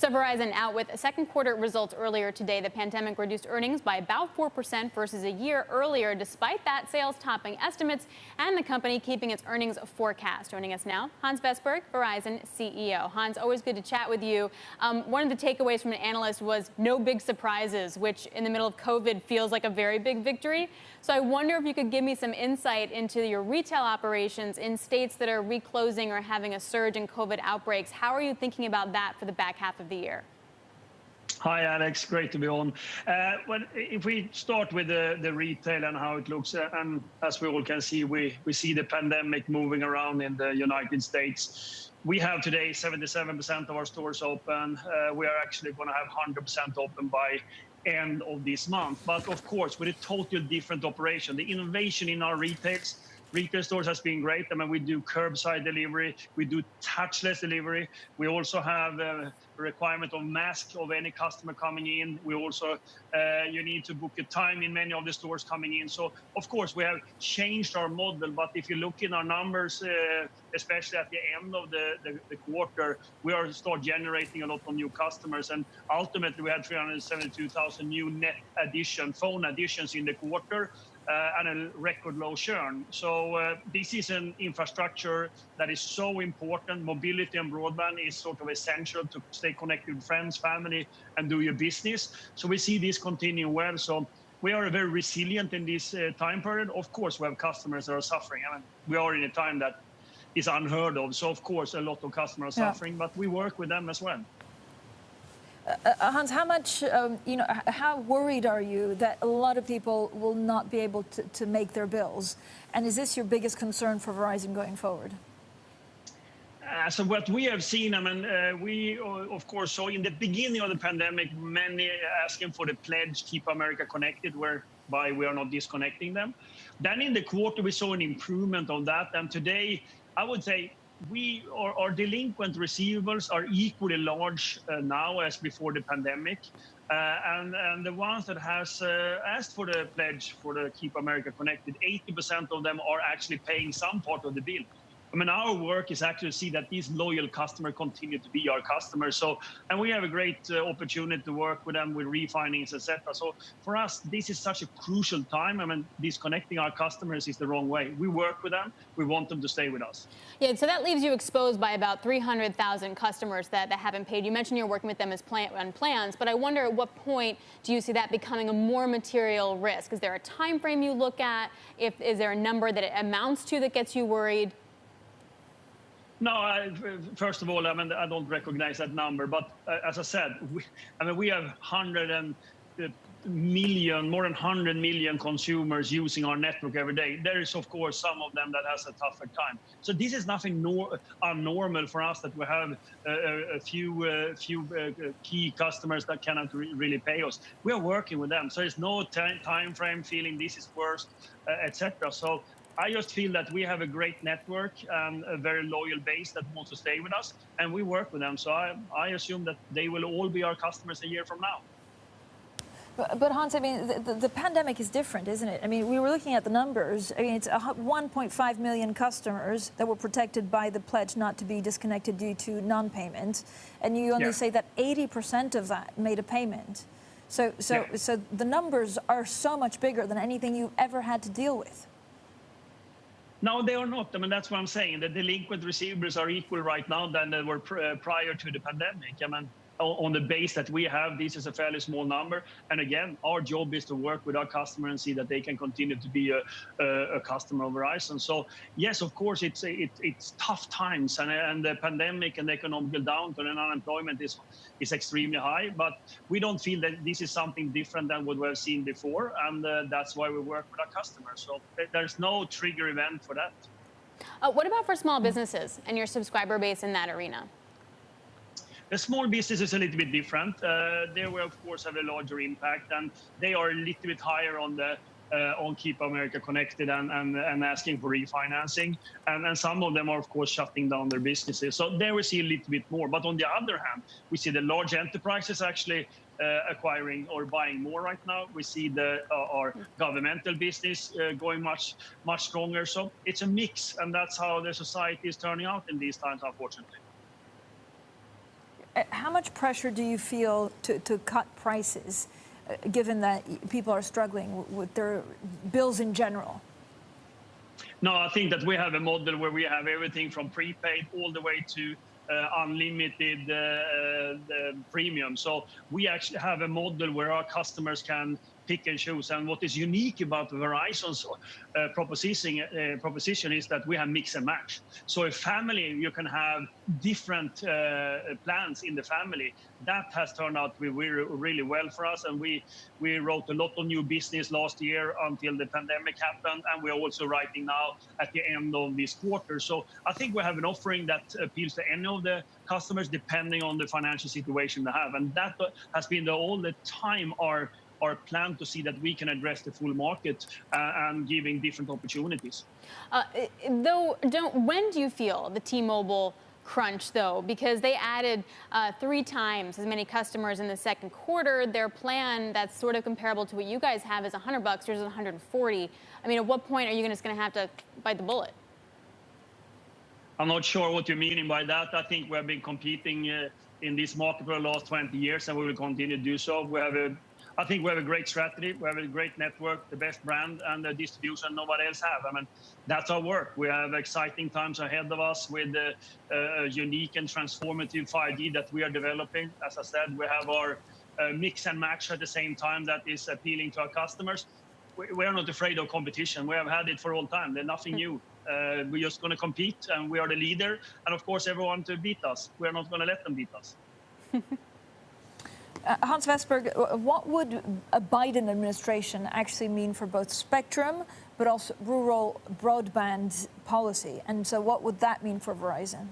So Verizon out with second quarter results earlier today. The pandemic reduced earnings by about 4% versus a year earlier. Despite that, sales topping estimates and the company keeping its earnings forecast. Joining us now, Hans Vestberg, Verizon CEO. Hans, always good to chat with you. One of the takeaways from an analyst was no big surprises, which in the middle of COVID feels like a very big victory. So I wonder if you could give me some insight into your retail operations in states that are reclosing or having a surge in COVID outbreaks. How are you thinking about that for the back half of the year? Hi, Alex. Great to be on. Well, if we start with the retail and how it looks, and as we all can see, we see the pandemic moving around in the United States. We have today 77% of our stores open. We are actually going to have 100% open by end of this month. But of course, with a totally different operation, the innovation in our retail stores has been great. I mean, we do curbside delivery, we do touchless delivery. We also have a requirement of mask of any customer coming in. We also, you need to book a time in many of the stores coming in. So of course, we have changed our model. But if you look in our numbers, especially at the end of the quarter, we are start generating a lot of new customers. And ultimately, we had 372,000 new net phone additions in the quarter. And a record low churn. So this is an infrastructure that is so important. Mobility and broadband is sort of essential to stay connected with friends, family, and do your business. So we see this continue well. So we are very resilient in this time period. Of course, we have customers that are suffering. I mean, we are in a time that is unheard of. So of course, a lot of customers are suffering, but we work with them as well. Hans, how much, how worried are you that a lot of people will not be able to make their bills? And is this your biggest concern for Verizon going forward? So what we have seen, I mean, we, of course, saw in the beginning of the pandemic, many asking for the pledge, Keep America Connected, whereby we are not disconnecting them. Then in the quarter, we saw an improvement on that. And today, I would say, our delinquent receivables are equally large now as before the pandemic. And the ones that has asked for the pledge for the Keep America Connected, 80% of them are actually paying some part of the bill. I mean, our work is actually to see that these loyal customers continue to be our customers. So, and we have a great opportunity to work with them with refinance, etc. So for us, this is such a crucial time. I mean, disconnecting our customers is the wrong way. We work with them. We want them to stay with us. Yeah, so that leaves you exposed by about 300,000 customers that haven't paid. You mentioned you're working with them on plans, but I wonder at what point do you see that becoming a more material risk? Is there a time frame you look at? Is there a number that it amounts to that gets you worried? No, first of all, I mean, I don't recognize that number. But as I said, we have 100 million, more than 100 million consumers using our network every day. There is, of course, some of them that has a tougher time. So this is nothing abnormal for us that we have a few key customers that cannot really pay us. We are working with them. So there's no time frame feeling this is worst, etc. So I just feel that we have a great network and a very loyal base that wants to stay with us, and we work with them. So I assume that they will all be our customers a year from now. But Hans, I mean, the pandemic is different, isn't it? I mean, we were looking at the numbers. I mean, it's 1.5 million customers that were protected by the pledge not to be disconnected due to non-payment, and you only say that 80% of that made a payment. So the numbers are so much bigger than anything you've ever had to deal with. No, they are not. I mean, that's what I'm saying. The delinquent receivables are equal right now than they were prior to the pandemic. I mean, on the base that we have, this is a fairly small number. And again, our job is to work with our customer and see that they can continue to be a customer of Verizon. So yes, of course, it's tough times, and the pandemic and the economic downturn and unemployment is extremely high. But we don't feel that this is something different than what we've seen before, and that's why we work with our customers. So there's no trigger event for that. What about for small businesses and your subscriber base in that arena? The small business is a little bit different. They will, of course, have a larger impact, and they are a little bit higher on the on Keep America Connected and asking for refinancing. And some of them are, of course, shutting down their businesses. So there we see a little bit more. But on the other hand, we see the large enterprises actually acquiring or buying more right now. We see our governmental business going much stronger. So it's a mix, and that's how the society is turning out in these times, unfortunately. How much pressure do you feel to cut prices, given that people are struggling with their bills in general? No, I think that we have a model where we have everything from prepaid all the way to unlimited premium. So we actually have a model where our customers can pick and choose. And what is unique about Verizon's proposition is that we have mix and match. So a family, you can have different plans in the family. That has turned out to be really well for us. And we wrote a lot of new business last year until the pandemic happened. And we're also writing now at the end of this quarter. So I think we have an offering that appeals to any of the customers depending on the financial situation they have. And that has been all the time our plan to see that we can address the full market and giving different opportunities. When do you feel the T-Mobile crunch, though? Because they added 3 times as many customers in the second quarter. Their plan that's sort of comparable to what you guys have is $100, yours is $140. I mean, at what point are you just going to have to bite the bullet? I'm not sure what you're meaning by that. I think we have been competing in this market for the last 20 years, and we will continue to do so. I think we have a great strategy. We have a great network, the best brand, and the distribution nobody else have. I mean, that's our work. We have exciting times ahead of us with a unique and transformative 5G that we are developing. As I said, we have our mix and match at the same time that is appealing to our customers. We are not afraid of competition. We have had it for all time. There's nothing new. We're just going to compete, and we are the leader. And of course, everyone to beat us. We're not going to let them beat us. Hans Vestberg, what would a Biden administration actually mean for both spectrum, but also rural broadband policy? And so what would that mean for Verizon?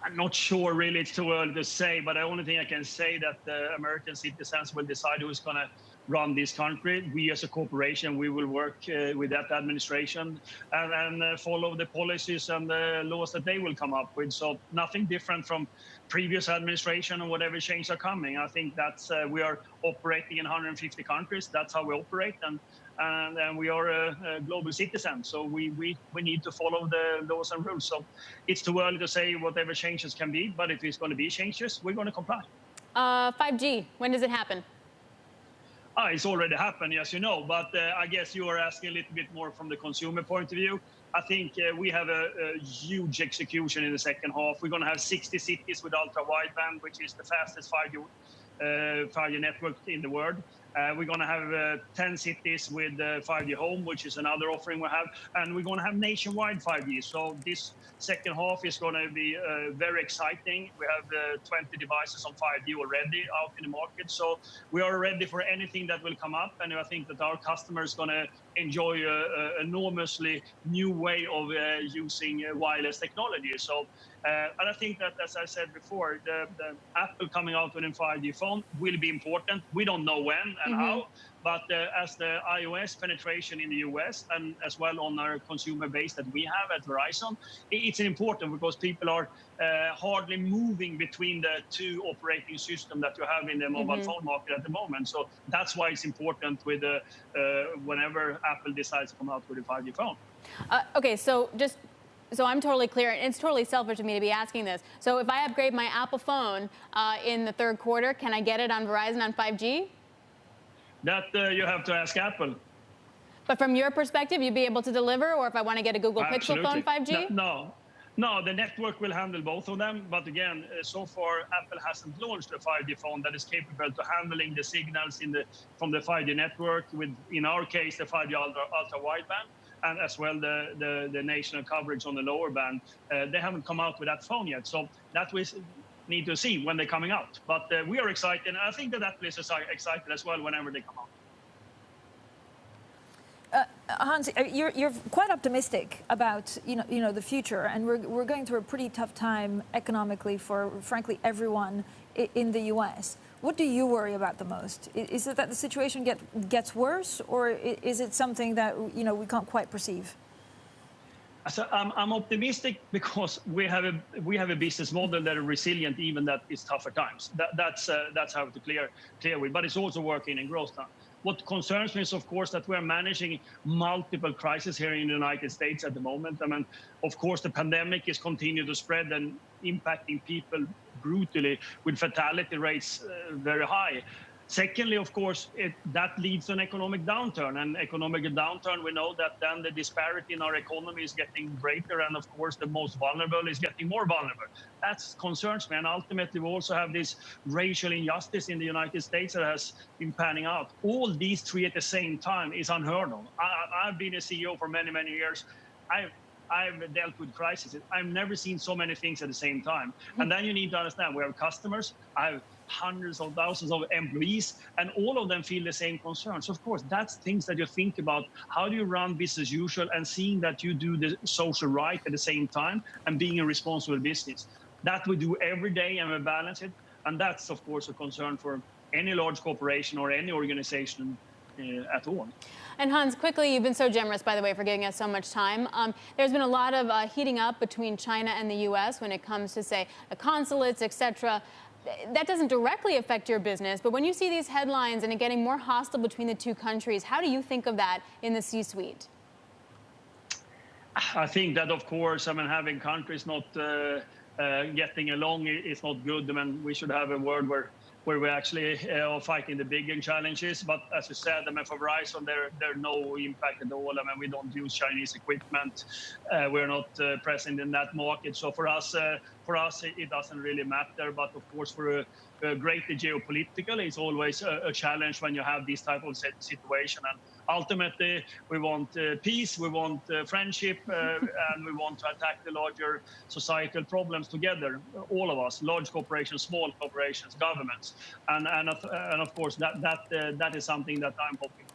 I'm not sure, really. It's too early to say. But the only thing I can say that the American citizens will decide who's going to run this country. We as a corporation, we will work with that administration and follow the policies and the laws that they will come up with. So nothing different from previous administration or whatever changes are coming. I think that's we are operating in 150 countries. That's how we operate. And we are a global citizen. So we need to follow the laws and rules. So it's too early to say whatever changes can be. But if there's going to be changes, we're going to comply. 5G, when does it happen? It's already happened, as you know, but I guess you are asking a little bit more from the consumer point of view. I think we have a huge execution in the second half. We're going to have 60 cities with ultra-wideband, which is the fastest 5G network in the world. We're going to have 10 cities with 5G Home, which is another offering we have. And we're going to have nationwide 5G. So this second half is going to be very exciting. We have 20 devices on 5G already out in the market. So we are ready for anything that will come up. And I think that our customers are going to enjoy an enormously new way of using wireless technology. So, and I think that, as I said before, the Apple coming out with a 5G phone will be important. We don't know when and how, but as the iOS penetration in the US and as well on our consumer base that we have at Verizon, it's important because people are hardly moving between the 2 operating systems that you have in the mobile phone market at the moment. So that's why it's important with whenever Apple decides to come out with a 5G phone. Okay, so I'm totally clear, and it's totally selfish of me to be asking this. So if I upgrade my Apple phone in the third quarter, can I get it on Verizon on 5G? That you have to ask Apple. But from your perspective, you'd be able to deliver, or if I want to get a Google Pixel phone 5G? No, the network will handle both of them. But again, so far, Apple hasn't launched a 5G phone that is capable to handling the signals from the 5G network with, in our case, the 5G ultra-wideband. And as well the national coverage on the lower band. They haven't come out with that phone yet. So that we need to see when they're coming out. But we are excited. And I think that Apple is excited as well whenever they come out. Hans, you're quite optimistic about the future, and we're going through a pretty tough time economically for, frankly, everyone in the U.S. What do you worry about the most? Is it that the situation gets worse, or is it something that we can't quite perceive? So I'm optimistic because we have a business model that is resilient even that is tougher times. That's how to clear with. But it's also working in growth time. What concerns me is, of course, that we're managing multiple crises here in the United States at the moment. I mean, of course, the pandemic is continuing to spread and impacting people brutally with fatality rates very high. Secondly, of course, that leads to an economic downturn. And economic downturn, we know that then the disparity in our economy is getting greater. And of course, the most vulnerable is getting more vulnerable. That concerns me. And ultimately, we also have this racial injustice in the United States that has been panning out. All these three at the same time is unheard of. I've been a CEO for many, many years. I've dealt with crises. I've never seen so many things at the same time. And then you need to understand, we have customers, I have hundreds of thousands of employees, and all of them feel the same concerns. Of course, that's things that you think about. How do you run business as usual and seeing that you do the social right at the same time and being a responsible business? That we do every day and we balance it. And that's, of course, a concern for any large corporation or any organization at all. And Hans, quickly, you've been so generous, by the way, for giving us so much time. There's been a lot of heating up between China and the U.S. when it comes to, say, the consulates, et cetera. That doesn't directly affect your business, but when you see these headlines and it getting more hostile between the two countries, how do you think of that in the C-suite? I think that, of course, having countries not getting along is not good. We should have a world where we actually are fighting the bigger challenges. But as you said, for Verizon, there's no impact at all. We don't use Chinese equipment. We're not present in that market. So for us, it doesn't really matter. But of course, for a greater geopolitical, it's always a challenge when you have this type of situation. And ultimately, we want peace, we want friendship, and we want to attack the larger societal problems together, all of us, large corporations, small corporations, governments. And of course, that is something that I'm hoping